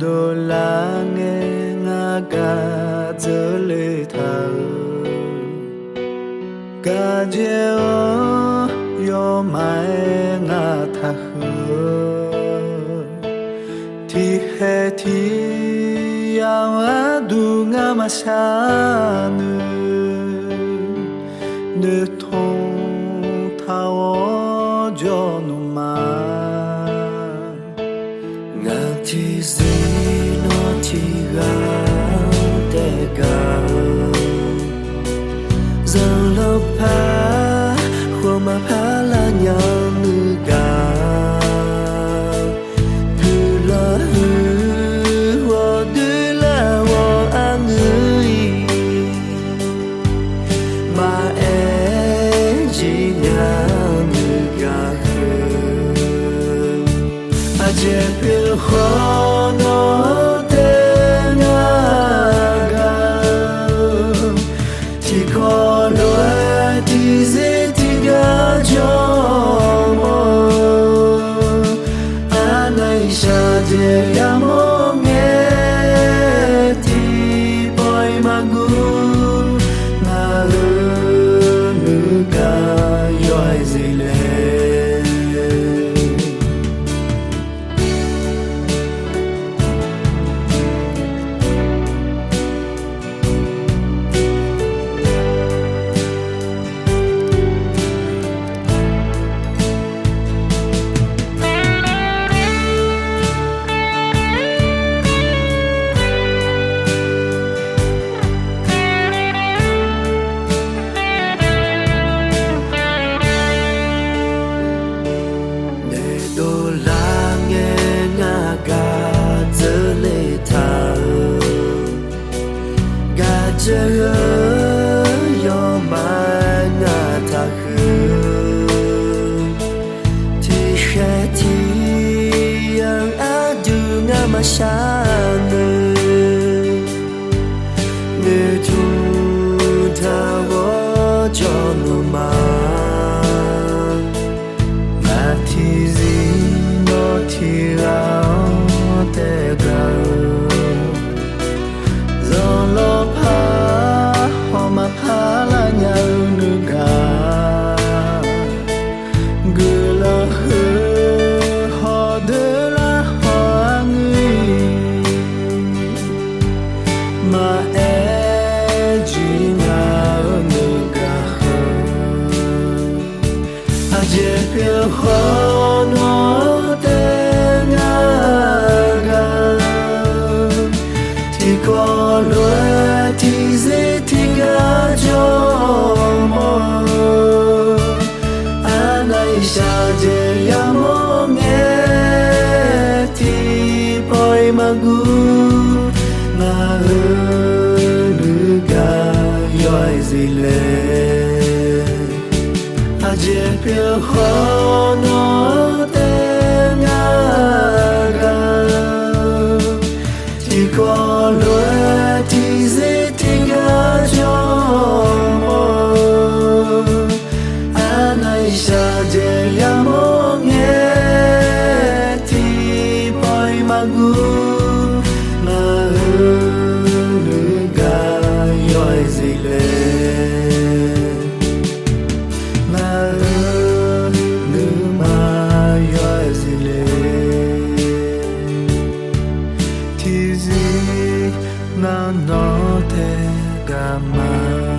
đồ la nghe nga ca dơ lê thờ ca dê yo mai nga tha hơ thì he thì ao á du nga ma sa nư thong thao cho nu ma nga thì gì nó chỉ ga te ga giờ lâu pa khua mà pa là nhau nữ ga cứ lo hư hoa đưa là hoa an ơi mà em chỉ nhà nữ ga khơi à chế phiêu khó nó tên ga chỉ có lối thì dễ thì ga cho mơ anh ấy xa để ya mơ nghe thì bồi mà gu na nữ ca yoi gì lên đồ la nghe nga ga dơ lê thờ ga dơ yo ma nga tha khư thì khe thì ang á du nga ma sa nư thu tha wo cho nu ma thì gì nó thì áo te ga do lo pa ho ma pa la nhau nữ ga gu la hư ho de la hoa người mà e chỉ ngao nữ ga à je phiêu khó nó tên ga thì có lối thì dễ thì ga cho mơ anh ấy sao để ya mơ nghe thì bồi mà gu na nữ ga yoi gì lên à je phiêu khó nó tên ga thì có lối thì dễ thì ga cho mơ anh ấy sao để ya mơ nghe thì bồi mà gu na nữ ga yoi gì lên na nữ ma yoi gì lên thì gì na nó te ga ma